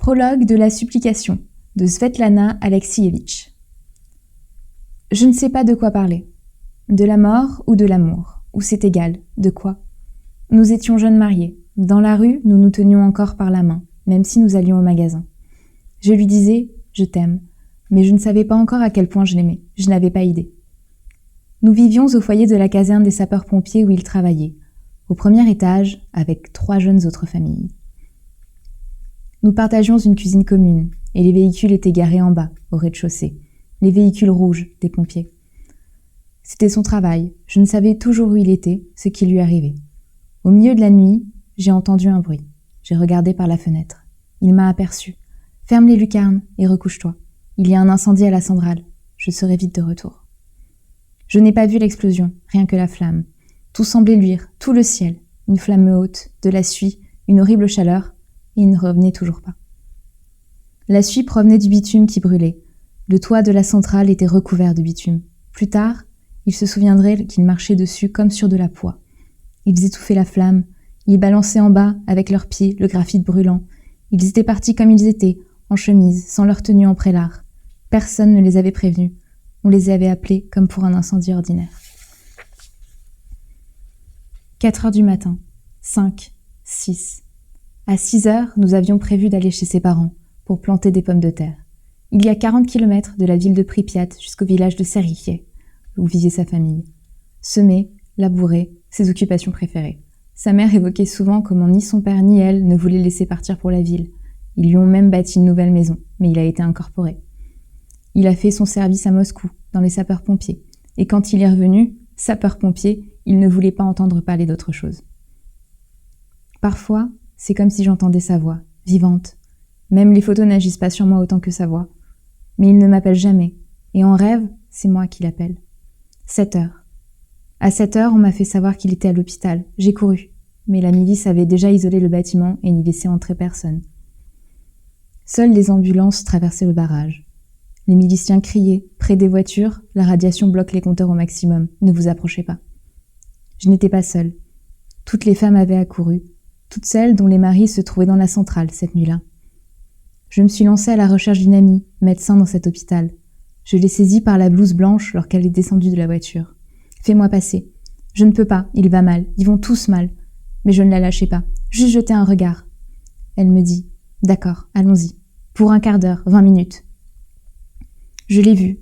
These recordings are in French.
Prologue de la supplication de Svetlana Alexievitch. Je ne sais pas de quoi parler. De la mort ou de l'amour, ou c'est égal, de quoi. Nous étions jeunes mariés. Dans la rue, nous nous tenions encore par la main, même si nous allions au magasin. Je lui disais « je t'aime », mais je ne savais pas encore à quel point je l'aimais. Je n'avais pas idée. Nous vivions au foyer de la caserne des sapeurs-pompiers où il travaillait, au premier étage, avec 3 jeunes autres familles. Nous partagions une cuisine commune, et les véhicules étaient garés en bas, au rez-de-chaussée, les véhicules rouges des pompiers. C'était son travail, je ne savais toujours où il était, ce qui lui arrivait. Au milieu de la nuit, j'ai entendu un bruit. J'ai regardé par la fenêtre. Il m'a aperçu. « Ferme les lucarnes et recouche-toi. Il y a un incendie à la centrale. Je serai vite de retour. » Je n'ai pas vu l'explosion, rien que la flamme. Tout semblait luire, tout le ciel. Une flamme haute, de la suie, une horrible chaleur, et il ne revenait toujours pas. La suie provenait du bitume qui brûlait. Le toit de la centrale était recouvert de bitume. Plus tard, il se souviendrait qu'il marchait dessus comme sur de la poix. Ils étouffaient la flamme, ils balançaient en bas, avec leurs pieds, le graphite brûlant. Ils étaient partis comme ils étaient, en chemise, sans leur tenue en prélard. Personne ne les avait prévenus. On les avait appelés comme pour un incendie ordinaire. 4 heures du matin. 5, 6. À 6 heures, nous avions prévu d'aller chez ses parents pour planter des pommes de terre. Il y a 40 kilomètres de la ville de Pripyat jusqu'au village de Serikier, où vivait sa famille. Semer, labourer, ses occupations préférées. Sa mère évoquait souvent comment ni son père ni elle ne voulaient laisser partir pour la ville. Ils lui ont même bâti une nouvelle maison, mais il a été incorporé. Il a fait son service à Moscou, dans les sapeurs-pompiers. Et quand il est revenu, sapeur-pompier, il ne voulait pas entendre parler d'autre chose. Parfois, c'est comme si j'entendais sa voix, vivante. Même les photos n'agissent pas sur moi autant que sa voix. Mais il ne m'appelle jamais. Et en rêve, c'est moi qui l'appelle. 7 heures. À 7 heures, on m'a fait savoir qu'il était à l'hôpital. J'ai couru. Mais la milice avait déjà isolé le bâtiment et n'y laissait entrer personne. Seules les ambulances traversaient le barrage. Les miliciens criaient, près des voitures, la radiation bloque les compteurs au maximum, ne vous approchez pas. Je n'étais pas seule. Toutes les femmes avaient accouru, toutes celles dont les maris se trouvaient dans la centrale cette nuit-là. Je me suis lancée à la recherche d'une amie, médecin dans cet hôpital. Je l'ai saisie par la blouse blanche lorsqu'elle est descendue de la voiture. « Fais-moi passer. Je ne peux pas, il va mal, ils vont tous mal. » Mais je ne la lâchais pas, juste jeter un regard. Elle me dit « D'accord, allons-y. Pour un quart d'heure, 20 minutes. » Je l'ai vu,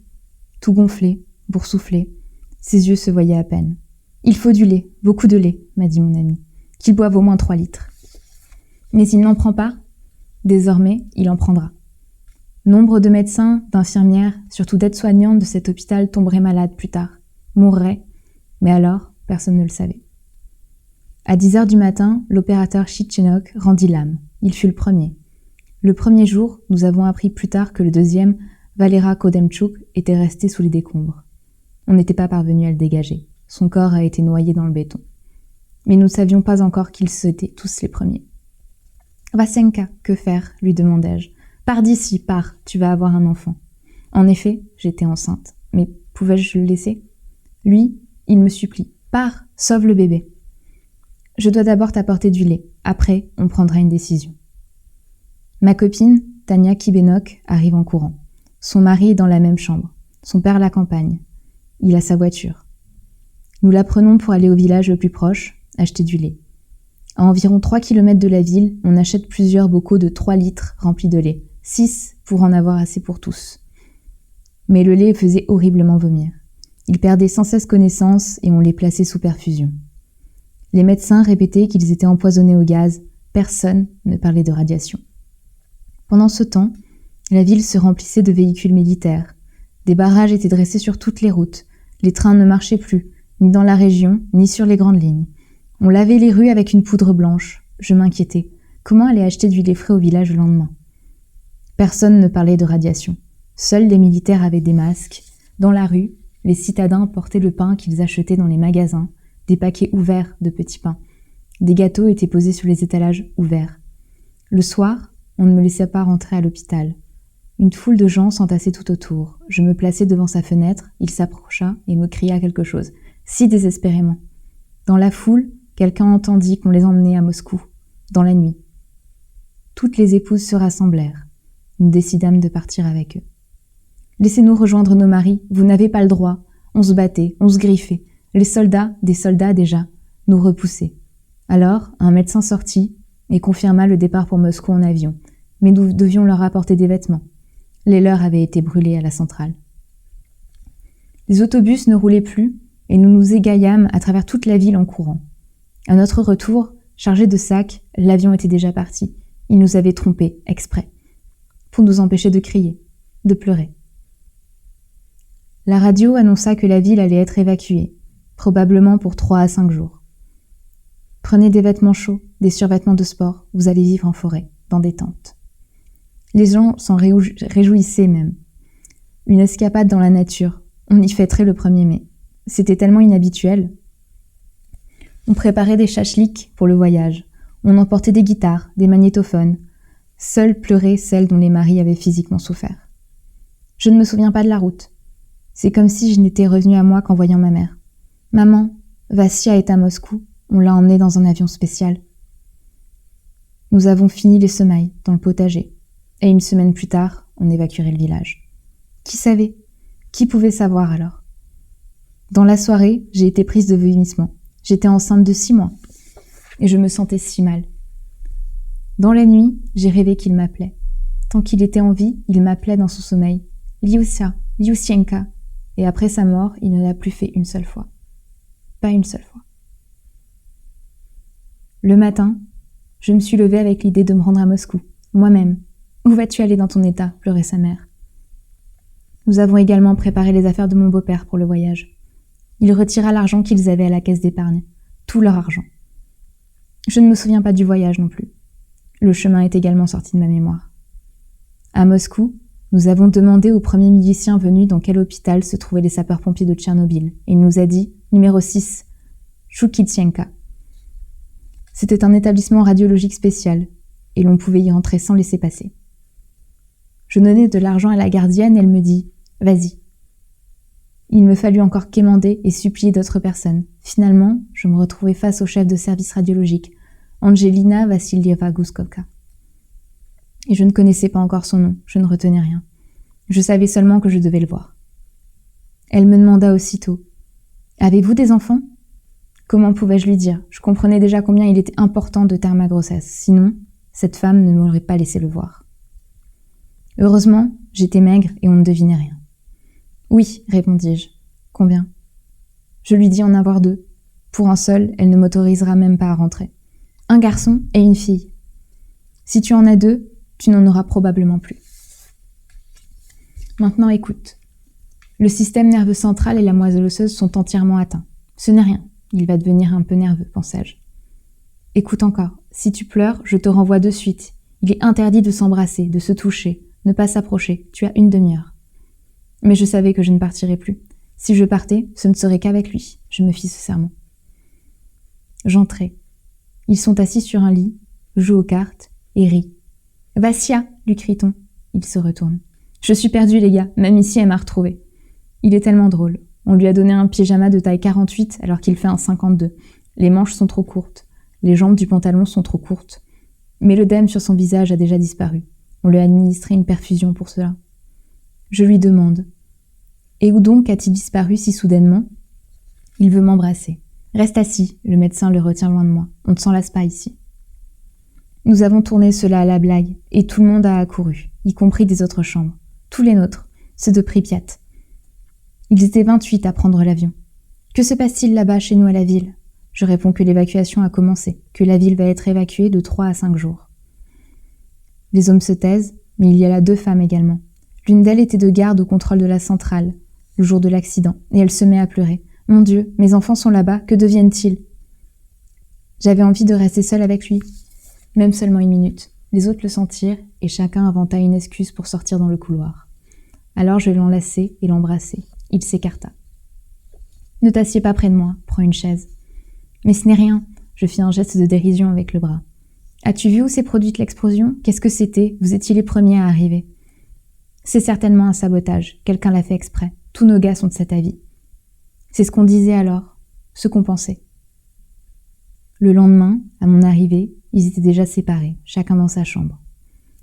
tout gonflé, boursouflé. Ses yeux se voyaient à peine. « Il faut du lait, beaucoup de lait, » m'a dit mon ami. « Qu'il boive au moins 3 litres. » Mais il n'en prend pas. Désormais, il en prendra. Nombre de médecins, d'infirmières, surtout d'aides-soignantes de cet hôpital tomberaient malades plus tard, mourraient, mais alors, personne ne le savait. À 10 heures du matin, l'opérateur Chitchenok rendit l'âme. Il fut le premier. Le premier jour, nous avons appris plus tard que le deuxième, Valera Kodemtchouk, était resté sous les décombres. On n'était pas parvenu à le dégager. Son corps a été noyé dans le béton. Mais nous ne savions pas encore qu'ils étaient tous les premiers. « Vassenka, que faire ?» lui demandai-je. « Pars d'ici, pars, tu vas avoir un enfant. » En effet, j'étais enceinte. Mais pouvais-je le laisser ? Lui, il me supplie. « Pars, sauve le bébé. » Je dois d'abord t'apporter du lait. Après, on prendra une décision. Ma copine, Tania Kibenok, arrive en courant. Son mari est dans la même chambre. Son père l'accompagne. Il a sa voiture. Nous la prenons pour aller au village le plus proche, acheter du lait. À environ 3 kilomètres de la ville, on achète plusieurs bocaux de 3 litres remplis de lait. 6 pour en avoir assez pour tous. Mais le lait faisait horriblement vomir. Il perdait sans cesse connaissance et on les plaçait sous perfusion. Les médecins répétaient qu'ils étaient empoisonnés au gaz. Personne ne parlait de radiation. Pendant ce temps, la ville se remplissait de véhicules militaires. Des barrages étaient dressés sur toutes les routes. Les trains ne marchaient plus, ni dans la région, ni sur les grandes lignes. On lavait les rues avec une poudre blanche. Je m'inquiétais. Comment aller acheter du lait frais au village le lendemain ? Personne ne parlait de radiation. Seuls les militaires avaient des masques. Dans la rue, les citadins portaient le pain qu'ils achetaient dans les magasins, des paquets ouverts de petits pains. Des gâteaux étaient posés sur les étalages ouverts. Le soir, on ne me laissait pas rentrer à l'hôpital. Une foule de gens s'entassait tout autour. Je me plaçai devant sa fenêtre, il s'approcha et me cria quelque chose, si désespérément. Dans la foule, quelqu'un entendit qu'on les emmenait à Moscou, dans la nuit. toutes les épouses se rassemblèrent. Nous décidâmes de partir avec eux. « Laissez-nous rejoindre nos maris, vous n'avez pas le droit. » On se battait, on se griffait. Les soldats, des soldats déjà, nous repoussaient. Alors, un médecin sortit et confirma le départ pour Moscou en avion. Mais nous devions leur apporter des vêtements. Les leurs avaient été brûlés à la centrale. Les autobus ne roulaient plus et nous nous égaillâmes à travers toute la ville en courant. À notre retour, chargé de sacs, l'avion était déjà parti. Il nous avait trompés, exprès, pour nous empêcher de crier, de pleurer. La radio annonça que la ville allait être évacuée, probablement pour 3 à 5 jours. Prenez des vêtements chauds, des survêtements de sport, vous allez vivre en forêt, dans des tentes. Les gens s'en réjouissaient même. Une escapade dans la nature, on y fêterait le 1er mai. C'était tellement inhabituel. On préparait des chachliks pour le voyage. On emportait des guitares, des magnétophones. Seules pleuraient celles dont les maris avaient physiquement souffert. Je ne me souviens pas de la route. C'est comme si je n'étais revenue à moi qu'en voyant ma mère. « Maman, Vassia est à Moscou. On l'a emmenée dans un avion spécial. » Nous avons fini les semailles dans le potager. Et une semaine plus tard, on évacuerait le village. Qui savait? Qui pouvait savoir alors? Dans la soirée, j'ai été prise de vomissements. J'étais enceinte de 6 mois. Et je me sentais si mal. Dans la nuit, j'ai rêvé qu'il m'appelait. Tant qu'il était en vie, il m'appelait dans son sommeil. Liusia, Liusienka. Et après sa mort, il ne l'a plus fait une seule fois. Pas une seule fois. Le matin, je me suis levée avec l'idée de me rendre à Moscou, moi-même. Où vas-tu aller dans ton état? Pleurait sa mère. Nous avons également préparé les affaires de mon beau-père pour le voyage. Il retira l'argent qu'ils avaient à la caisse d'épargne. Tout leur argent. Je ne me souviens pas du voyage non plus. Le chemin est également sorti de ma mémoire. À Moscou, nous avons demandé au premier milicien venu dans quel hôpital se trouvaient les sapeurs-pompiers de Tchernobyl, et il nous a dit « numéro 6, Choukitienka ». C'était un établissement radiologique spécial, et l'on pouvait y entrer sans laisser passer. Je donnais de l'argent à la gardienne, et elle me dit « vas-y ». Il me fallut encore quémander et supplier d'autres personnes. Finalement, je me retrouvais face au chef de service radiologique, Angelina Vassilieva Guskovka. Et je ne connaissais pas encore son nom, je ne retenais rien. Je savais seulement que je devais le voir. Elle me demanda aussitôt « Avez-vous des enfants ?» Comment pouvais-je lui dire? Je comprenais déjà combien il était important de taire ma grossesse. Sinon, cette femme ne m'aurait pas laissé le voir. Heureusement, j'étais maigre et on ne devinait rien. « Oui, répondis-je. Combien ?» Je lui dis en avoir 2. Pour un seul, elle ne m'autorisera même pas à rentrer. Un garçon et une fille. Si tu en as 2, tu n'en auras probablement plus. Maintenant écoute. Le système nerveux central et la moelle osseuse sont entièrement atteints. Ce n'est rien. Il va devenir un peu nerveux, pensai-je. Écoute encore. Si tu pleures, je te renvoie de suite. Il est interdit de s'embrasser, de se toucher, ne pas s'approcher. Tu as 1 demi-heure. Mais je savais que je ne partirais plus. Si je partais, ce ne serait qu'avec lui. Je me fis ce serment. J'entrai. Ils sont assis sur un lit, jouent aux cartes et rient. « Vassia !» lui crie-t-on. Il se retourne. « Je suis perdue, les gars. Même ici, elle m'a retrouvée. » Il est tellement drôle. On lui a donné un pyjama de taille 48 alors qu'il fait un 52. Les manches sont trop courtes. Les jambes du pantalon sont trop courtes. Mais l'œdème sur son visage a déjà disparu. On lui a administré une perfusion pour cela. Je lui demande « Et où donc a-t-il disparu si soudainement ?» Il veut m'embrasser. « Reste assis, le médecin le retient loin de moi. On ne s'en lasse pas ici. » Nous avons tourné cela à la blague, et tout le monde a accouru, y compris des autres chambres. Tous les nôtres, ceux de Pripyat. Ils étaient 28 à prendre l'avion. « Que se passe-t-il là-bas chez nous à la ville ?» Je réponds que l'évacuation a commencé, que la ville va être évacuée de 3 à 5 jours. Les hommes se taisent, mais il y a là 2 femmes également. L'une d'elles était de garde au contrôle de la centrale, le jour de l'accident, et elle se met à pleurer. « Mon Dieu, mes enfants sont là-bas, que deviennent-ils » J'avais envie de rester seule avec lui, même seulement 1 minute. Les autres le sentirent, et chacun inventa une excuse pour sortir dans le couloir. Alors je l'enlaçai et l'embrassai. Il s'écarta. « Ne t'assieds pas près de moi, prends une chaise. » « Mais ce n'est rien. » Je fis un geste de dérision avec le bras. « As-tu vu où s'est produite l'explosion? Qu'est-ce que c'était? Vous étiez les premiers à arriver. » « C'est certainement un sabotage. Quelqu'un l'a fait exprès. Tous nos gars sont de cet avis. » C'est ce qu'on disait alors, ce qu'on pensait. Le lendemain, à mon arrivée, ils étaient déjà séparés, chacun dans sa chambre.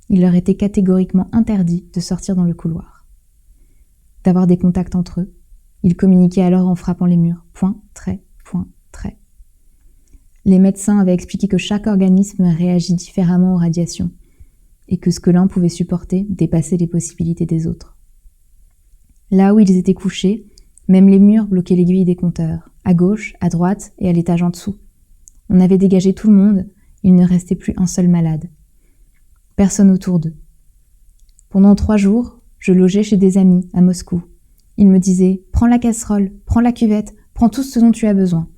il leur était catégoriquement interdit de sortir dans le couloir, d'avoir des contacts entre eux. Ils communiquaient alors en frappant les murs. Point, trait, point, trait. Les médecins avaient expliqué que chaque organisme réagit différemment aux radiations et que ce que l'un pouvait supporter dépassait les possibilités des autres. Là où ils étaient couchés, même les murs bloquaient l'aiguille des compteurs, à gauche, à droite et à l'étage en dessous. On avait dégagé tout le monde, il ne restait plus un seul malade. Personne autour d'eux. Pendant 3 jours, je logeais chez des amis à Moscou. Ils me disaient « Prends la casserole, prends la cuvette, prends tout ce dont tu as besoin ».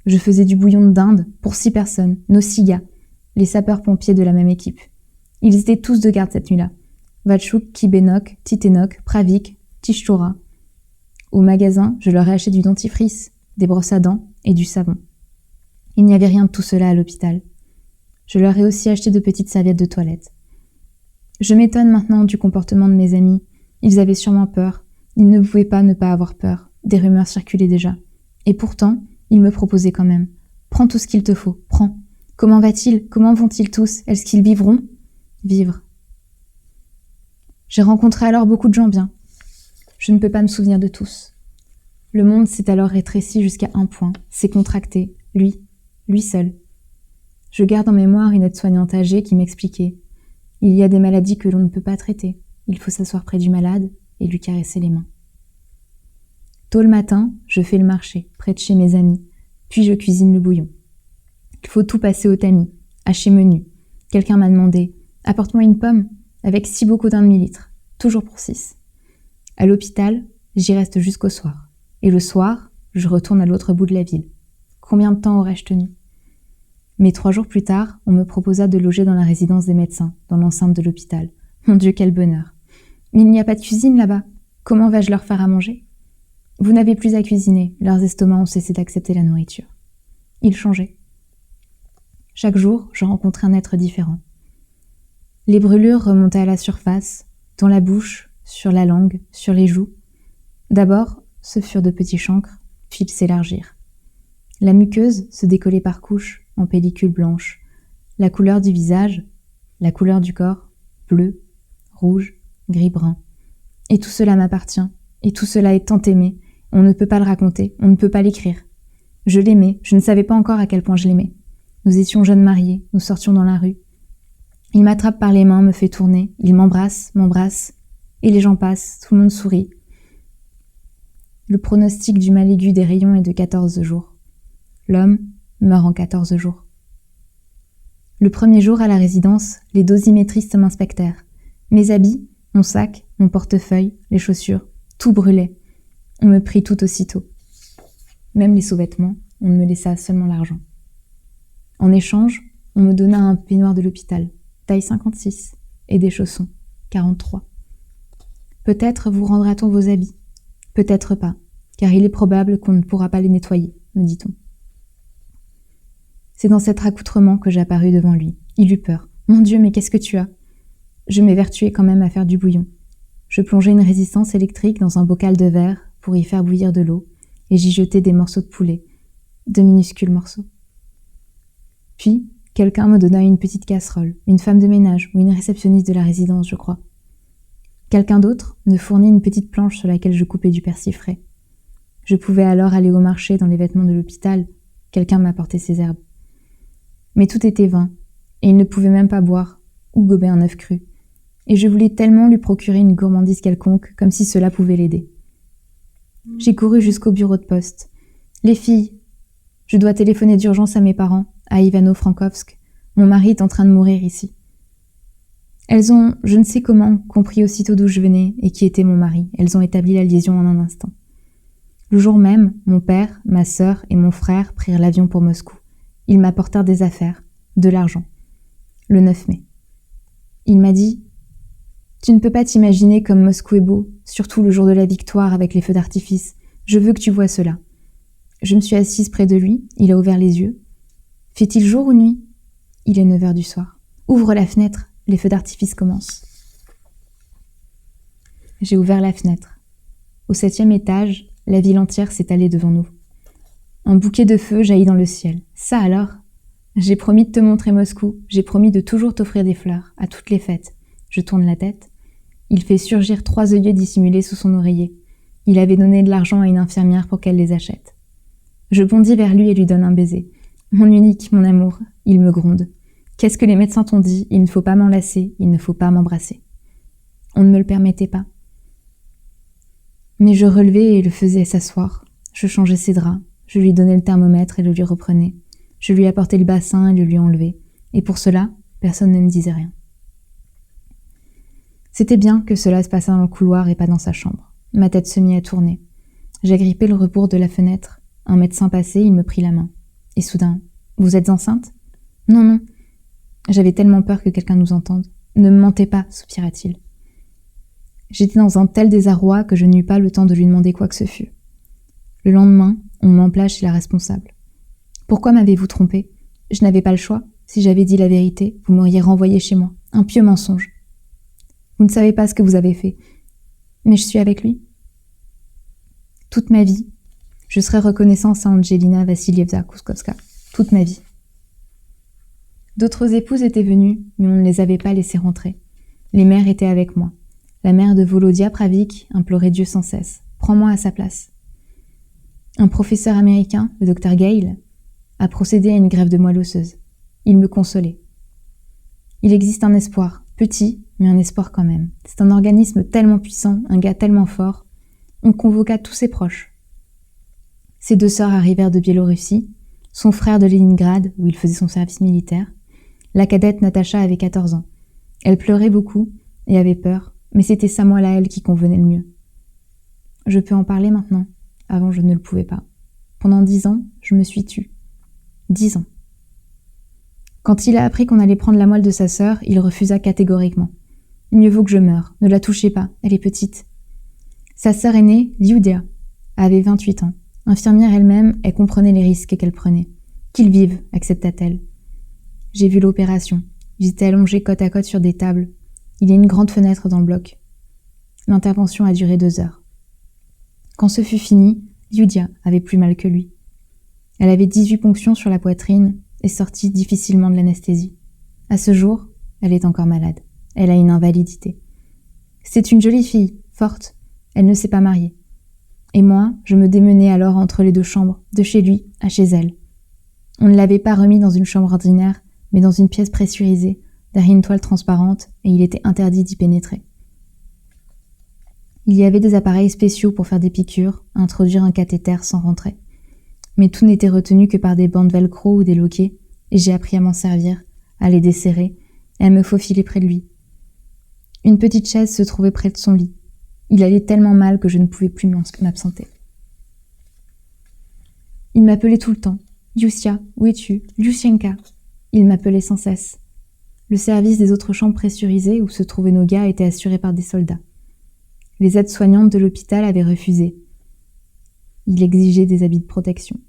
Je faisais du bouillon de dinde pour 6 personnes, nos 6 gars, les sapeurs-pompiers de la même équipe. Ils étaient tous de garde cette nuit-là. Vatchouk, Kibenok, Titenok, Pravik, Tishtura. Au magasin, je leur ai acheté du dentifrice, des brosses à dents et du savon. Il n'y avait rien de tout cela à l'hôpital. Je leur ai aussi acheté de petites serviettes de toilette. Je m'étonne maintenant du comportement de mes amis. Ils avaient sûrement peur. Ils ne pouvaient pas ne pas avoir peur. Des rumeurs circulaient déjà. Et pourtant, ils me proposaient quand même. Prends tout ce qu'il te faut, prends. Comment va-t-il? Comment vont-ils tous? Est-ce qu'ils vivront? Vivre. J'ai rencontré alors beaucoup de gens bien. Je ne peux pas me souvenir de tous. Le monde s'est alors rétréci jusqu'à un point, s'est contracté, lui seul. Je garde en mémoire une aide-soignante âgée qui m'expliquait « Il y a des maladies que l'on ne peut pas traiter. Il faut s'asseoir près du malade et lui caresser les mains. » Tôt le matin, je fais le marché, près de chez mes amis, puis je cuisine le bouillon. Il faut tout passer au tamis, haché menu. Quelqu'un m'a demandé « Apporte-moi une pomme, avec 6 bocaux d'un demi-litre, toujours pour 6. » À l'hôpital, j'y reste jusqu'au soir. Et le soir, je retourne à l'autre bout de la ville. Combien de temps aurais-je tenu? Mais 3 jours plus tard, on me proposa de loger dans la résidence des médecins, dans l'enceinte de l'hôpital. Mon Dieu, quel bonheur! Mais il n'y a pas de cuisine là-bas. Comment vais-je leur faire à manger? Vous n'avez plus à cuisiner. Leurs estomacs ont cessé d'accepter la nourriture. Ils changeaient. Chaque jour, je rencontrais un être différent. Les brûlures remontaient à la surface, dans la bouche, sur la langue, sur les joues. D'abord, ce furent de petits chancres, puis ils s'élargirent. La muqueuse se décollait par couches, en pellicule blanche. La couleur du visage, la couleur du corps, bleu, rouge, gris-brun. Et tout cela m'appartient, et tout cela est tant aimé, on ne peut pas le raconter, on ne peut pas l'écrire. Je l'aimais, je ne savais pas encore à quel point je l'aimais. Nous étions jeunes mariés, nous sortions dans la rue. Il m'attrape par les mains, me fait tourner, il m'embrasse, et les gens passent, tout le monde sourit. Le pronostic du mal aigu des rayons est de 14 jours. L'homme meurt en 14 jours. Le premier jour à la résidence, les dosimétristes m'inspectèrent. Mes habits, mon sac, mon portefeuille, les chaussures, tout brûlait. On me prit tout aussitôt. Même les sous-vêtements, on me laissa seulement l'argent. En échange, on me donna un peignoir de l'hôpital, taille 56, et des chaussons, 43. Peut-être vous rendra-t-on vos habits, peut-être pas, car il est probable qu'on ne pourra pas les nettoyer, me dit-on. C'est dans cet accoutrement que j'apparus devant lui. Il eut peur. « Mon Dieu, mais qu'est-ce que tu as ?» Je m'évertuai quand même à faire du bouillon. Je plongeai une résistance électrique dans un bocal de verre pour y faire bouillir de l'eau, et j'y jetai des morceaux de poulet, de minuscules morceaux. Puis, quelqu'un me donna une petite casserole, une femme de ménage ou une réceptionniste de la résidence, je crois. Quelqu'un d'autre me fournit une petite planche sur laquelle je coupais du persil frais. Je pouvais alors aller au marché dans les vêtements de l'hôpital. Quelqu'un m'apportait ses herbes. Mais tout était vain, et il ne pouvait même pas boire ou gober un œuf cru. Et je voulais tellement lui procurer une gourmandise quelconque, comme si cela pouvait l'aider. J'ai couru jusqu'au bureau de poste. « Les filles, je dois téléphoner d'urgence à mes parents, à Ivano-Frankovsk. Mon mari est en train de mourir ici. » Elles ont, je ne sais comment, compris aussitôt d'où je venais et qui était mon mari. Elles ont établi la liaison en un instant. Le jour même, mon père, ma sœur et mon frère prirent l'avion pour Moscou. Ils m'apportèrent des affaires, de l'argent. Le 9 mai. Il m'a dit « Tu ne peux pas t'imaginer comme Moscou est beau, surtout le jour de la victoire avec les feux d'artifice. Je veux que tu vois cela. » Je me suis assise près de lui, il a ouvert les yeux. « Fait-il jour ou nuit ?» Il est 9 heures du soir. « Ouvre la fenêtre, les feux d'artifice commencent. » J'ai ouvert la fenêtre. Au 7e étage, la ville entière s'étalait devant nous. Un bouquet de feux jaillit dans le ciel. Ça alors? J'ai promis de te montrer Moscou, j'ai promis de toujours t'offrir des fleurs, à toutes les fêtes. Je tourne la tête. Il fait surgir 3 œillets dissimulés sous son oreiller. Il avait donné de l'argent à une infirmière pour qu'elle les achète. Je bondis vers lui et lui donne un baiser. Mon unique, mon amour, il me gronde. Qu'est-ce que les médecins t'ont dit? Il ne faut pas m'enlacer, il ne faut pas m'embrasser. On ne me le permettait pas. Mais je relevais et le faisais s'asseoir. Je changeais ses draps, je lui donnais le thermomètre et le lui reprenais. Je lui apportais le bassin et le lui enlevais. Et pour cela, personne ne me disait rien. C'était bien que cela se passât dans le couloir et pas dans sa chambre. Ma tête se mit à tourner. J'agrippai le rebord de la fenêtre. Un médecin passait, il me prit la main. Et soudain, « Vous êtes enceinte ?»« Non, non. » J'avais tellement peur que quelqu'un nous entende. « Ne me mentez pas, soupira-t-il. » J'étais dans un tel désarroi que je n'eus pas le temps de lui demander quoi que ce fût. Le lendemain, on m'empla chez la responsable. « Pourquoi m'avez-vous trompé? Je n'avais pas le choix. Si j'avais dit la vérité, vous m'auriez renvoyé chez moi. Un pieux mensonge. Vous ne savez pas ce que vous avez fait. Mais je suis avec lui. Toute ma vie, je serai reconnaissante à Angelina Vassilievna Kouskovska. Toute ma vie. » D'autres épouses étaient venues, mais on ne les avait pas laissées rentrer. Les mères étaient avec moi. La mère de Volodia Pravik implorait Dieu sans cesse. « Prends-moi à sa place. » Un professeur américain, le docteur Gale, a procédé à une greffe de moelle osseuse. Il me consolait. Il existe un espoir, petit, mais un espoir quand même. C'est un organisme tellement puissant, un gars tellement fort. On convoqua tous ses proches. Ses 2 sœurs arrivèrent de Biélorussie, son frère de Leningrad, où il faisait son service militaire. La cadette Natacha avait 14 ans. Elle pleurait beaucoup et avait peur, mais c'était sa moelle à elle qui convenait le mieux. Je peux en parler maintenant. Avant, je ne le pouvais pas. Pendant 10 ans, je me suis tue. 10 ans. Quand il a appris qu'on allait prendre la moelle de sa sœur, il refusa catégoriquement. Mieux vaut que je meure. Ne la touchez pas, elle est petite. Sa sœur aînée, Lyudia, avait 28 ans. Infirmière elle-même, elle comprenait les risques qu'elle prenait. Qu'il vive, accepta-t-elle. J'ai vu l'opération. Ils étaient allongés côte à côte sur des tables. Il y a une grande fenêtre dans le bloc. L'intervention a duré 2 heures. Quand ce fut fini, Lyudia avait plus mal que lui. Elle avait 18 ponctions sur la poitrine et sortit difficilement de l'anesthésie. À ce jour, elle est encore malade. Elle a une invalidité. C'est une jolie fille, forte. Elle ne s'est pas mariée. Et moi, je me démenais alors entre les 2 chambres, de chez lui à chez elle. On ne l'avait pas remis dans une chambre ordinaire, mais dans une pièce pressurisée, derrière une toile transparente, et il était interdit d'y pénétrer. Il y avait des appareils spéciaux pour faire des piqûres, introduire un cathéter sans rentrer. Mais tout n'était retenu que par des bandes velcro ou des loquets, et j'ai appris à m'en servir, à les desserrer, et à me faufiler près de lui. Une petite chaise se trouvait près de son lit. Il allait tellement mal que je ne pouvais plus m'absenter. Il m'appelait tout le temps. « Lyusia, où es-tu? Lyusienka ?» Il m'appelait sans cesse. Le service des autres chambres pressurisées où se trouvaient nos gars était assuré par des soldats. Les aides-soignantes de l'hôpital avaient refusé. Il exigeait des habits de protection.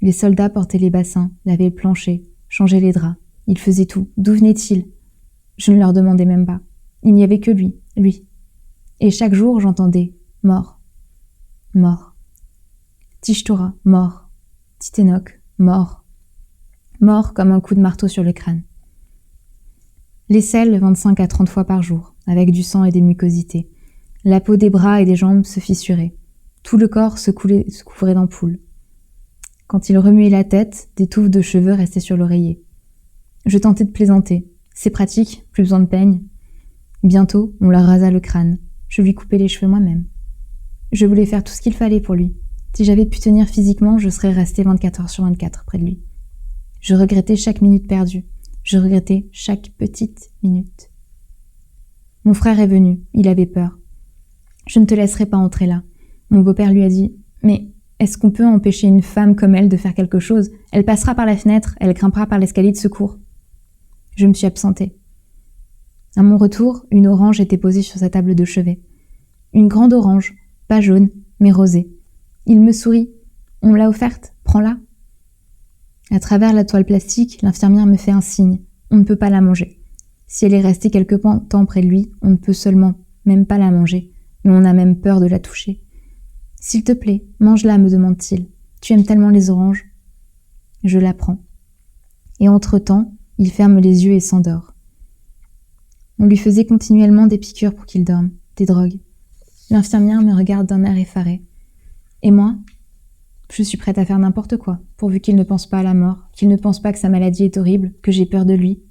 Les soldats portaient les bassins, lavaient le plancher, changeaient les draps. Ils faisaient tout. D'où venait-il? Je ne leur demandais même pas. Il n'y avait que lui. Et chaque jour, j'entendais « mort, mort ». Tishtora, mort. Titenok, mort. Mort comme un coup de marteau sur le crâne. Les selles 25 à 30 fois par jour, avec du sang et des mucosités. La peau des bras et des jambes se fissurait. Tout le corps se couvrait d'ampoules. Quand il remuait la tête, des touffes de cheveux restaient sur l'oreiller. Je tentais de plaisanter. C'est pratique, plus besoin de peigne. Bientôt, on leur rasa le crâne. Je lui coupais les cheveux moi-même. Je voulais faire tout ce qu'il fallait pour lui. Si j'avais pu tenir physiquement, je serais restée 24 heures sur 24 près de lui. Je regrettais chaque minute perdue. Je regrettais chaque petite minute. Mon frère est venu. Il avait peur. Je ne te laisserai pas entrer là. Mon beau-père lui a dit « Mais est-ce qu'on peut empêcher une femme comme elle de faire quelque chose? Elle passera par la fenêtre, elle grimpera par l'escalier de secours. » Je me suis absentée. À mon retour, une orange était posée sur sa table de chevet. Une grande orange, pas jaune, mais rosée. Il me sourit. On me l'a offerte, prends-la. À travers la toile plastique, l'infirmière me fait un signe. On ne peut pas la manger. Si elle est restée quelque temps près de lui, on ne peut seulement même pas la manger, mais on a même peur de la toucher. S'il te plaît, mange-la, me demande-t-il. Tu aimes tellement les oranges. Je la prends. Et entre-temps, il ferme les yeux et s'endort. On lui faisait continuellement des piqûres pour qu'il dorme, des drogues. L'infirmière me regarde d'un air effaré. Et moi, je suis prête à faire n'importe quoi, pourvu qu'il ne pense pas à la mort, qu'il ne pense pas que sa maladie est horrible, que j'ai peur de lui.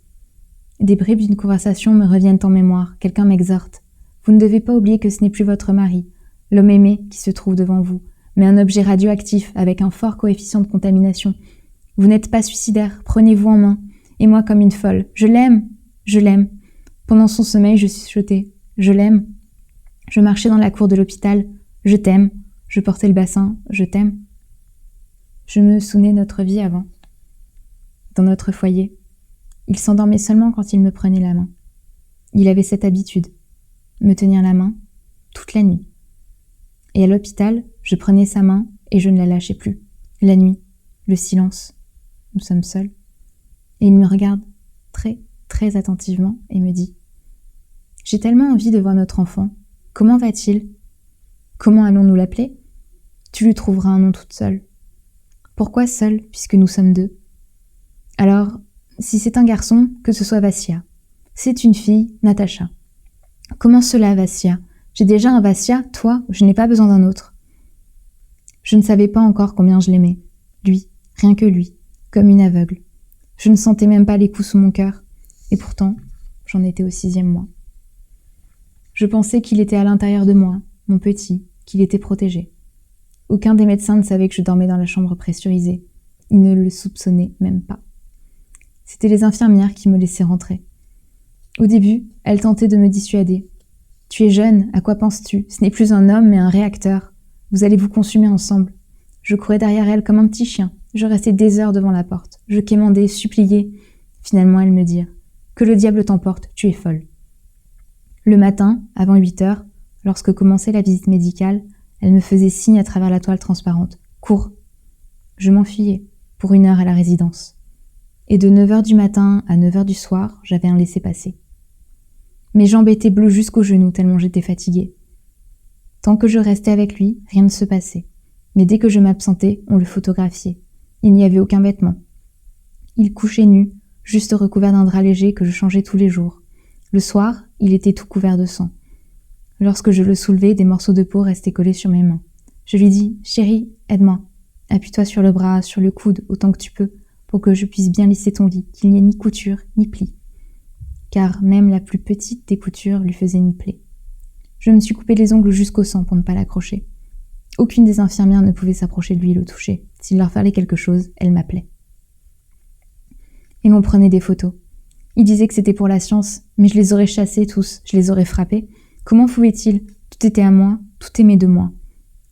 Des bribes d'une conversation me reviennent en mémoire, quelqu'un m'exhorte. Vous ne devez pas oublier que ce n'est plus votre mari, l'homme aimé qui se trouve devant vous, mais un objet radioactif avec un fort coefficient de contamination. Vous n'êtes pas suicidaire, prenez-vous en main. Et moi comme une folle, je l'aime, je l'aime. Pendant son sommeil, je chuchotais, je l'aime. Je marchais dans la cour de l'hôpital, je t'aime. Je portais le bassin, je t'aime. Je me souvenais de notre vie avant. Dans notre foyer. Il s'endormait seulement quand il me prenait la main. Il avait cette habitude, me tenir la main, toute la nuit. Et à l'hôpital, je prenais sa main et je ne la lâchais plus. La nuit, le silence, nous sommes seuls. Et il me regarde très, très attentivement et me dit « J'ai tellement envie de voir notre enfant. Comment va-t-il ? Comment allons-nous l'appeler ? Tu lui trouveras un nom toute seule. Pourquoi seule, puisque nous sommes deux ? Alors, si c'est un garçon, que ce soit Vassia. C'est une fille, Natacha. Comment cela, Vassia ? J'ai déjà un Vassia, toi, je n'ai pas besoin d'un autre. Je ne savais pas encore combien je l'aimais. Lui, rien que lui, comme une aveugle. Je ne sentais même pas les coups sous mon cœur. Et pourtant, j'en étais au 6e mois. Je pensais qu'il était à l'intérieur de moi, mon petit, qu'il était protégé. Aucun des médecins ne savait que je dormais dans la chambre pressurisée. Ils ne le soupçonnaient même pas. C'était les infirmières qui me laissaient rentrer. Au début, elles tentaient de me dissuader. « Tu es jeune, à quoi penses-tu ? Ce n'est plus un homme, mais un réacteur. Vous allez vous consumer ensemble. » Je courais derrière elle comme un petit chien. Je restais des heures devant la porte. Je quémandais, suppliais. Finalement, elles me dirent « Que le diable t'emporte, tu es folle. » Le matin, avant 8 heures, lorsque commençait la visite médicale, elle me faisait signe à travers la toile transparente. « Cours !» Je m'enfuyais, pour 1 heure à la résidence. Et de 9h du matin à 9h du soir, j'avais un laissez-passer. Mes jambes étaient bleues jusqu'aux genoux tellement j'étais fatiguée. Tant que je restais avec lui, rien ne se passait. Mais dès que je m'absentais, on le photographiait. Il n'y avait aucun vêtement. Il couchait nu, juste recouvert d'un drap léger que je changeais tous les jours. Le soir, il était tout couvert de sang. Lorsque je le soulevais, des morceaux de peau restaient collés sur mes mains. Je lui dis « Chérie, aide-moi. Appuie-toi sur le bras, sur le coude, autant que tu peux, pour que je puisse bien lisser ton lit, qu'il n'y ait ni couture, ni pli. » Car même la plus petite des coutures lui faisait une plaie. Je me suis coupé les ongles jusqu'au sang pour ne pas l'accrocher. Aucune des infirmières ne pouvait s'approcher de lui et le toucher. S'il leur fallait quelque chose, elle m'appelait. Et l'on prenait des photos. Il disait que c'était pour la science, mais je les aurais chassés tous, je les aurais frappés. Comment pouvait-il ? Tout était à moi, tout aimait de moi.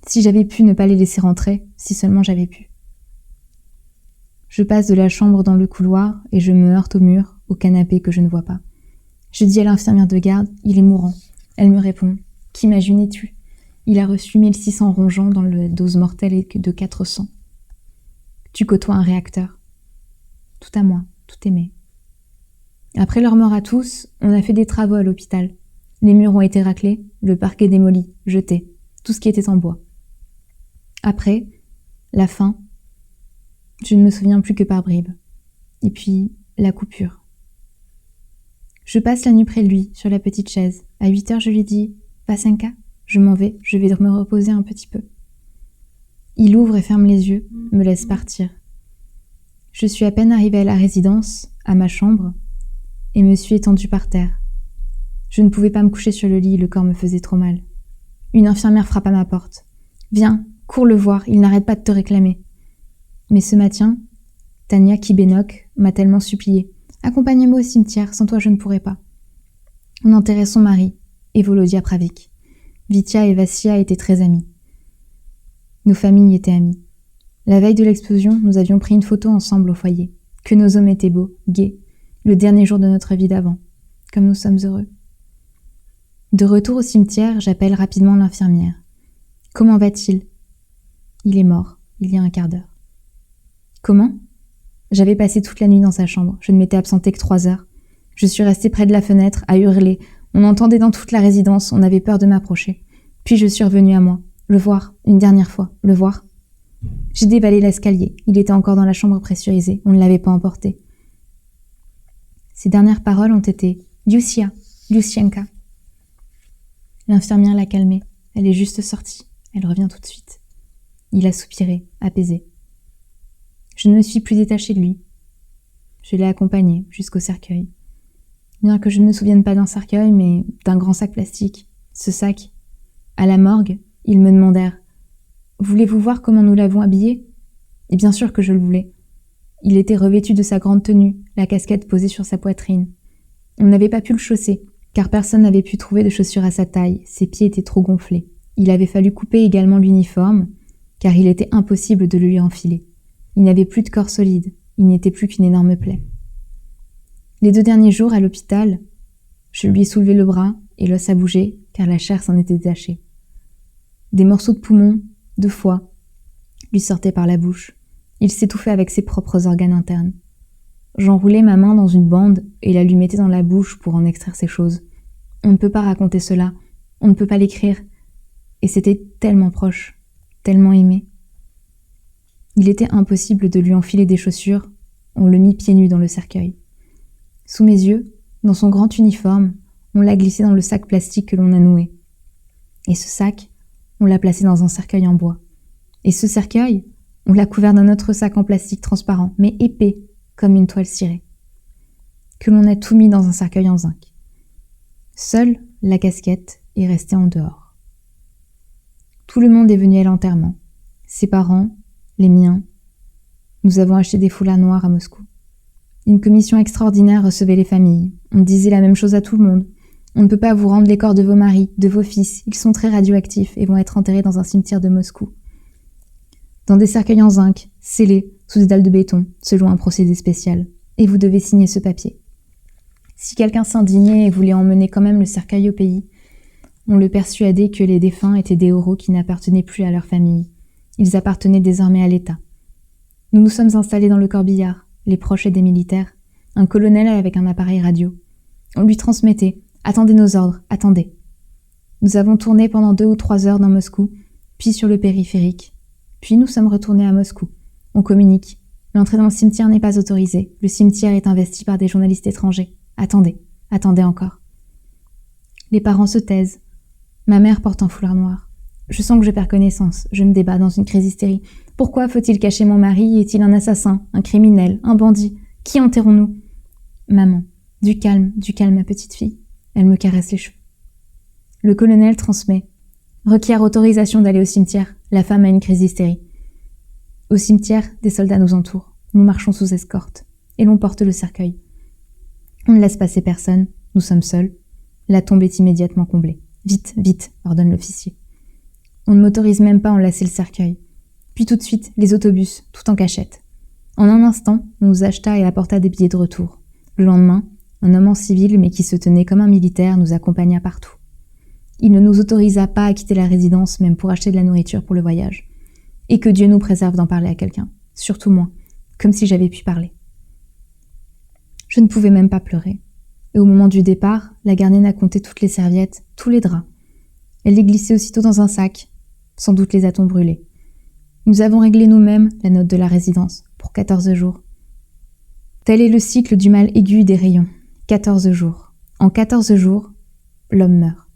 Si j'avais pu ne pas les laisser rentrer, si seulement j'avais pu. Je passe de la chambre dans le couloir et je me heurte au mur, au canapé que je ne vois pas. Je dis à l'infirmière de garde, il est mourant. Elle me répond, qu'imaginais-tu ? Il a reçu 1600 rongeants dans le dose mortelle de 400. Tu côtoies un réacteur. Tout à moi, tout aimé. Après leur mort à tous, on a fait des travaux à l'hôpital. Les murs ont été raclés, le parquet démoli, jeté, tout ce qui était en bois. Après, la fin, je ne me souviens plus que par bribes. Et puis, la coupure. Je passe la nuit près de lui, sur la petite chaise. À 8 heures, je lui dis « Vassenka, je m'en vais, je vais me reposer un petit peu. » Il ouvre et ferme les yeux, me laisse partir. Je suis à peine arrivée à la résidence, à ma chambre, et me suis étendue par terre. Je ne pouvais pas me coucher sur le lit, le corps me faisait trop mal. Une infirmière frappe à ma porte. « Viens, cours le voir, il n'arrête pas de te réclamer. » Mais ce matin, Tania Kibenok m'a tellement supplié. « Accompagne-moi au cimetière, sans toi je ne pourrais pas. » On enterrait son mari, et Volodia Pravik. Vitya et Vassia étaient très amis. Nos familles étaient amies. La veille de l'explosion, nous avions pris une photo ensemble au foyer. Que nos hommes étaient beaux, gais, le dernier jour de notre vie d'avant. Comme nous sommes heureux. De retour au cimetière, j'appelle rapidement l'infirmière. « Comment va-t-il » ? « Il est mort, il y a un quart d'heure. » « Comment » ? J'avais passé toute la nuit dans sa chambre. Je ne m'étais absentée que 3 heures. Je suis restée près de la fenêtre, à hurler. On entendait dans toute la résidence, on avait peur de m'approcher. Puis je suis revenue à moi. Le voir, une dernière fois, le voir. J'ai dévalé l'escalier. Il était encore dans la chambre pressurisée. On ne l'avait pas emporté. Ses dernières paroles ont été « Yusia, Lucienka. L'infirmière l'a calmée. Elle est juste sortie. Elle revient tout de suite. Il a soupiré, apaisé. Je ne me suis plus détachée de lui. Je l'ai accompagné jusqu'au cercueil. Bien que je ne me souvienne pas d'un cercueil, mais d'un grand sac plastique. Ce sac, à la morgue, ils me demandèrent « Voulez-vous voir comment nous l'avons habillé ?» Et bien sûr que je le voulais. Il était revêtu de sa grande tenue, la casquette posée sur sa poitrine. On n'avait pas pu le chausser, car personne n'avait pu trouver de chaussures à sa taille, ses pieds étaient trop gonflés. Il avait fallu couper également l'uniforme, car il était impossible de le lui enfiler. Il n'avait plus de corps solide, il n'était plus qu'une énorme plaie. Les 2 derniers jours à l'hôpital, je lui ai soulevé le bras et l'os a bougé, car la chair s'en était détachée. Des morceaux de poumon, de foie, lui sortaient par la bouche. Il s'étouffait avec ses propres organes internes. J'enroulais ma main dans une bande et la lui mettais dans la bouche pour en extraire ces choses. On ne peut pas raconter cela, on ne peut pas l'écrire. Et c'était tellement proche, tellement aimé. Il était impossible de lui enfiler des chaussures, on le mit pieds nus dans le cercueil. Sous mes yeux, dans son grand uniforme, on l'a glissé dans le sac plastique que l'on a noué. Et ce sac, on l'a placé dans un cercueil en bois. Et ce cercueil, on l'a couvert d'un autre sac en plastique transparent, mais épais, comme une toile cirée. Que l'on a tout mis dans un cercueil en zinc. Seule la casquette est restée en dehors. Tout le monde est venu à l'enterrement. Ses parents, les miens. Nous avons acheté des foulards noirs à Moscou. Une commission extraordinaire recevait les familles. On disait la même chose à tout le monde. On ne peut pas vous rendre les corps de vos maris, de vos fils. Ils sont très radioactifs et vont être enterrés dans un cimetière de Moscou. Dans des cercueils en zinc, scellés, sous des dalles de béton, selon un procédé spécial. Et vous devez signer ce papier. Si quelqu'un s'indignait et voulait emmener quand même le cercueil au pays, on le persuadait que les défunts étaient des héros qui n'appartenaient plus à leur famille. Ils appartenaient désormais à l'État. Nous nous sommes installés dans le corbillard, les proches et des militaires, un colonel avec un appareil radio. On lui transmettait « Attendez nos ordres, attendez ». Nous avons tourné pendant 2 ou 3 heures dans Moscou, puis sur le périphérique. Puis nous sommes retournés à Moscou. On communique. L'entrée dans le cimetière n'est pas autorisée. Le cimetière est investi par des journalistes étrangers. Attendez, attendez encore. Les parents se taisent. Ma mère porte un foulard noir. Je sens que je perds connaissance. Je me débat dans une crise d'hystérie. Pourquoi faut-il cacher mon mari? Est-il un assassin, un criminel, un bandit? Qui enterrons-nous? Maman, du calme, ma petite fille. Elle me caresse les cheveux. Le colonel transmet. Requiert autorisation d'aller au cimetière. La femme a une crise d'hystérie. Au cimetière, des soldats nous entourent. Nous marchons sous escorte. Et l'on porte le cercueil. On ne laisse passer personne. Nous sommes seuls. La tombe est immédiatement comblée. Vite, vite, ordonne l'officier. On ne m'autorise même pas à enlacer le cercueil. Puis tout de suite, les autobus, tout en cachette. En un instant, on nous acheta et apporta des billets de retour. Le lendemain, un homme en civil, mais qui se tenait comme un militaire, nous accompagna partout. Il ne nous autorisa pas à quitter la résidence, même pour acheter de la nourriture pour le voyage. Et que Dieu nous préserve d'en parler à quelqu'un. Surtout moi, comme si j'avais pu parler. Je ne pouvais même pas pleurer. Et au moment du départ, la gardienne a compté toutes les serviettes, tous les draps. Elle les glissait aussitôt dans un sac. Sans doute les a-t-on brûlés. Nous avons réglé nous-mêmes la note de la résidence, pour 14 jours. Tel est le cycle du mal aigu des rayons. 14 jours. En 14 jours, l'homme meurt.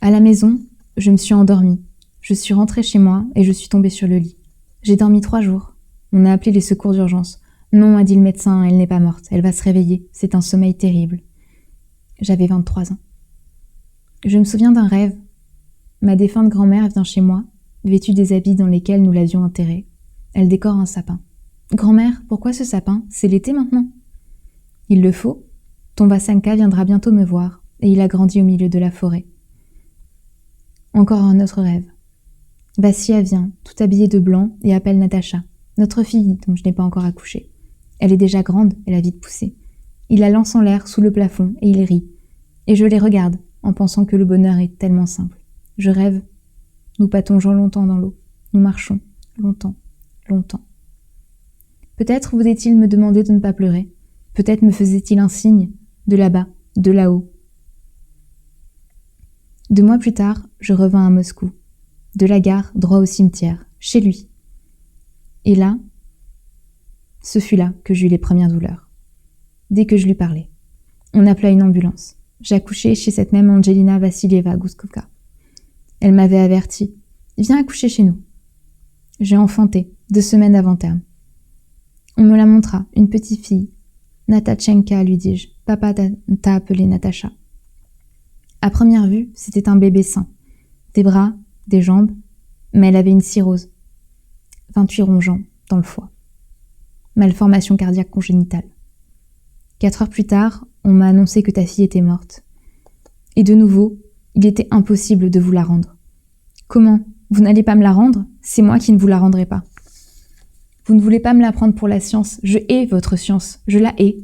À la maison, je me suis endormie. Je suis rentrée chez moi et je suis tombée sur le lit. J'ai dormi 3 jours. On a appelé les secours d'urgence. Non, a dit le médecin, elle n'est pas morte. Elle va se réveiller. C'est un sommeil terrible. J'avais 23 ans. Je me souviens d'un rêve. Ma défunte grand-mère vient chez moi, vêtue des habits dans lesquels nous l'avions enterrée. Elle décore un sapin. « Grand-mère, pourquoi ce sapin? C'est l'été maintenant ?»« Il le faut. Ton Vassenka viendra bientôt me voir, et il a grandi au milieu de la forêt. » Encore un autre rêve. Vassia vient, tout habillée de blanc, et appelle Natacha, notre fille dont je n'ai pas encore accouché. Elle est déjà grande, elle a vite poussé. Il la lance en l'air sous le plafond, et il rit. Et je les regarde, en pensant que le bonheur est tellement simple. Je rêve. Nous pataugeons longtemps dans l'eau. Nous marchons. Longtemps. Longtemps. Peut-être voulait-il me demander de ne pas pleurer. Peut-être me faisait-il un signe. De là-bas. De là-haut. 2 mois plus tard, je revins à Moscou. De la gare, droit au cimetière. Chez lui. Et là, ce fut là que j'eus les premières douleurs. Dès que je lui parlais. On appela une ambulance. J'ai accouché chez cette même Angelina Vassilieva Guskovka. Elle m'avait averti. Viens accoucher chez nous. J'ai enfanté, 2 semaines avant terme. On me la montra, une petite fille. Natachenka, lui dis-je. Papa t'a appelée Natacha. À première vue, c'était un bébé sain. Des bras, des jambes, mais elle avait une cirrhose. 28 rongeants dans le foie. Malformation cardiaque congénitale. 4 heures plus tard, on m'a annoncé que ta fille était morte. Et de nouveau, il était impossible de vous la rendre. Comment ? Vous n'allez pas me la rendre ? C'est moi qui ne vous la rendrai pas. Vous ne voulez pas me la prendre pour la science. Je hais votre science. Je la hais.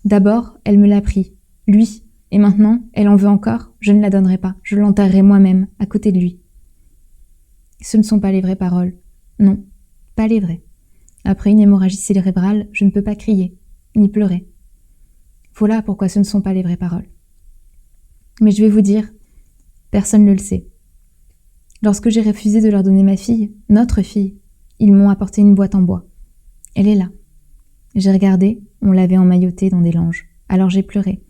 D'abord, elle me l'a pris. Lui. Et maintenant, elle en veut encore. Je ne la donnerai pas. Je l'enterrerai moi-même, à côté de lui. Ce ne sont pas les vraies paroles. Non, pas les vraies. Après une hémorragie cérébrale, je ne peux pas crier, ni pleurer. Voilà pourquoi ce ne sont pas les vraies paroles. Mais je vais vous dire, personne ne le sait. Lorsque j'ai refusé de leur donner ma fille, notre fille, ils m'ont apporté une boîte en bois. Elle est là. J'ai regardé, on l'avait emmaillotée dans des langes. Alors j'ai pleuré.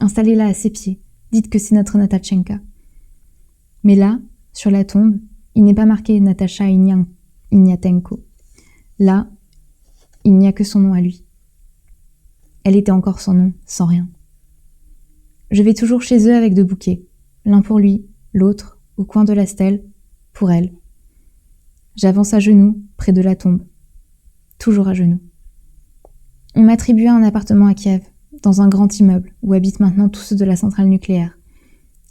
Installez-la à ses pieds. Dites que c'est notre Natachenka. Mais là, sur la tombe, il n'est pas marqué Natacha Ignatenko. Là, il n'y a que son nom à lui. Elle était encore sans nom, sans rien. Je vais toujours chez eux avec 2 bouquets. L'un pour lui, l'autre, au coin de la stèle, pour elle. J'avance à genoux, près de la tombe. Toujours à genoux. On m'attribua un appartement à Kiev, dans un grand immeuble, où habitent maintenant tous ceux de la centrale nucléaire.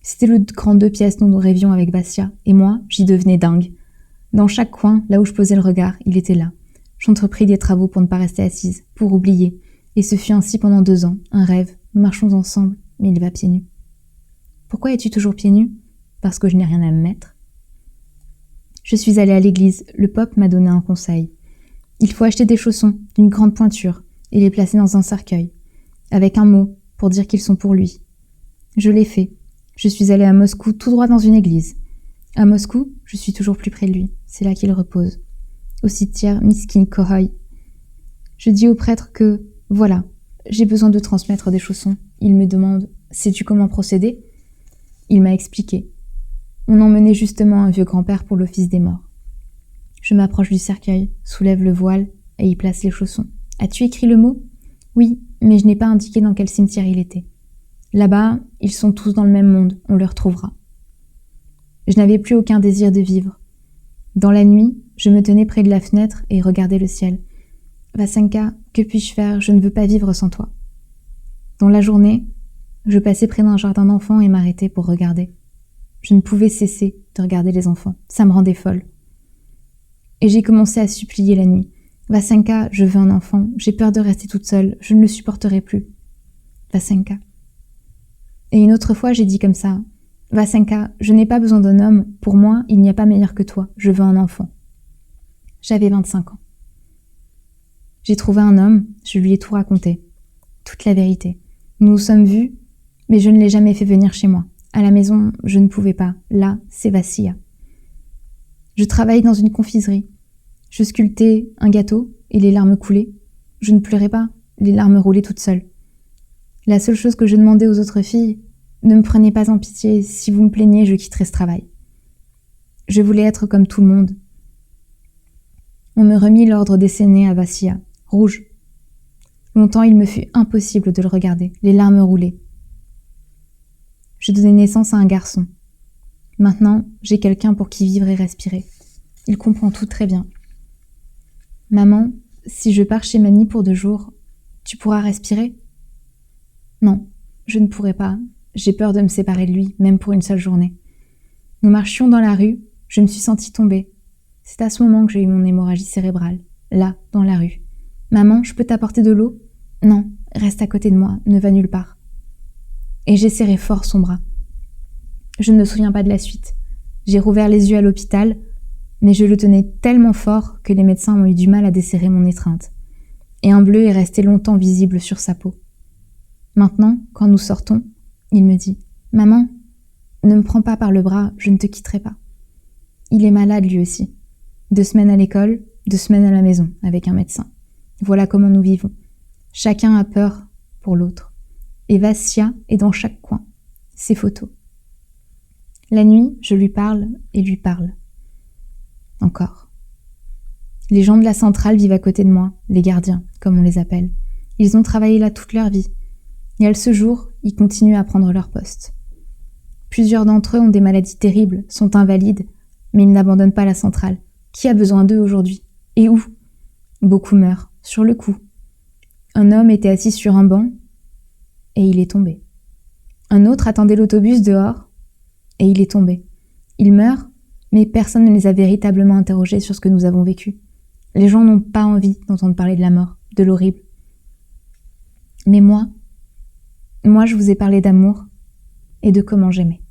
C'était le grand 2 pièces dont nous rêvions avec Vassia, et moi, j'y devenais dingue. Dans chaque coin, là où je posais le regard, il était là. J'entrepris des travaux pour ne pas rester assise, pour oublier. Et ce fut ainsi pendant 2 ans, un rêve. Nous marchons ensemble, mais il va pieds nus. Pourquoi es-tu toujours pieds nus ? Parce que je n'ai rien à me mettre. Je suis allée à l'église, le pope m'a donné un conseil. Il faut acheter des chaussons d'une grande pointure et les placer dans un cercueil, avec un mot pour dire qu'ils sont pour lui. Je l'ai fait. Je suis allée à Moscou tout droit dans une église. À Moscou, je suis toujours plus près de lui. C'est là qu'il repose. Au cimetière Miskin Kohoï. Je dis au prêtre que, voilà, j'ai besoin de transmettre des chaussons. Il me demande, sais-tu comment procéder ? Il m'a expliqué. On emmenait justement un vieux grand-père pour l'office des morts. Je m'approche du cercueil, soulève le voile et y place les chaussons. As-tu écrit le mot ? Oui, mais je n'ai pas indiqué dans quel cimetière il était. Là-bas, ils sont tous dans le même monde, on le retrouvera. Je n'avais plus aucun désir de vivre. Dans la nuit, je me tenais près de la fenêtre et regardais le ciel. Vassenka, que puis-je faire ? Je ne veux pas vivre sans toi. Dans la journée, je passais près d'un jardin d'enfants et m'arrêtais pour regarder. Je ne pouvais cesser de regarder les enfants. Ça me rendait folle. Et j'ai commencé à supplier la nuit. Vassenka, je veux un enfant. J'ai peur de rester toute seule. Je ne le supporterai plus. Vassenka. Et une autre fois, j'ai dit comme ça. Vassenka, je n'ai pas besoin d'un homme. Pour moi, il n'y a pas meilleur que toi. Je veux un enfant. J'avais 25 ans. J'ai trouvé un homme. Je lui ai tout raconté. Toute la vérité. Nous nous sommes vus, mais je ne l'ai jamais fait venir chez moi. À la maison, je ne pouvais pas. Là, c'est Vassia. Je travaillais dans une confiserie. Je sculptais un gâteau et les larmes coulaient. Je ne pleurais pas, les larmes roulaient toutes seules. La seule chose que je demandais aux autres filles, ne me prenez pas en pitié, si vous me plaignez, je quitterai ce travail. Je voulais être comme tout le monde. On me remit l'ordre d'essaîner à Vassia, rouge. Longtemps, il me fut impossible de le regarder, les larmes roulaient. Je donnais naissance à un garçon. Maintenant, j'ai quelqu'un pour qui vivre et respirer. Il comprend tout très bien. Maman, si je pars chez mamie pour 2 jours, tu pourras respirer ? Non, je ne pourrai pas. J'ai peur de me séparer de lui, même pour une seule journée. Nous marchions dans la rue, je me suis sentie tomber. C'est à ce moment que j'ai eu mon hémorragie cérébrale, là, dans la rue. Maman, je peux t'apporter de l'eau ? Non, reste à côté de moi, ne va nulle part. Et j'ai serré fort son bras. Je ne me souviens pas de la suite. J'ai rouvert les yeux à l'hôpital, mais je le tenais tellement fort que les médecins ont eu du mal à desserrer mon étreinte. Et un bleu est resté longtemps visible sur sa peau. Maintenant, quand nous sortons, il me dit « Maman, ne me prends pas par le bras, je ne te quitterai pas. » Il est malade lui aussi. 2 semaines à l'école, 2 semaines à la maison, avec un médecin. Voilà comment nous vivons. Chacun a peur pour l'autre. Eva Sia est dans chaque coin. Ses photos. La nuit, je lui parle et lui parle. Encore. Les gens de la centrale vivent à côté de moi, les gardiens, comme on les appelle. Ils ont travaillé là toute leur vie. Et à ce jour, ils continuent à prendre leur poste. Plusieurs d'entre eux ont des maladies terribles, sont invalides, mais ils n'abandonnent pas la centrale. Qui a besoin d'eux aujourd'hui? Et où? Beaucoup meurent, sur le coup. Un homme était assis sur un banc, et il est tombé. Un autre attendait l'autobus dehors, et il est tombé. Ils meurent, mais personne ne les a véritablement interrogés sur ce que nous avons vécu. Les gens n'ont pas envie d'entendre parler de la mort, de l'horrible. Mais moi, je vous ai parlé d'amour et de comment j'aimais.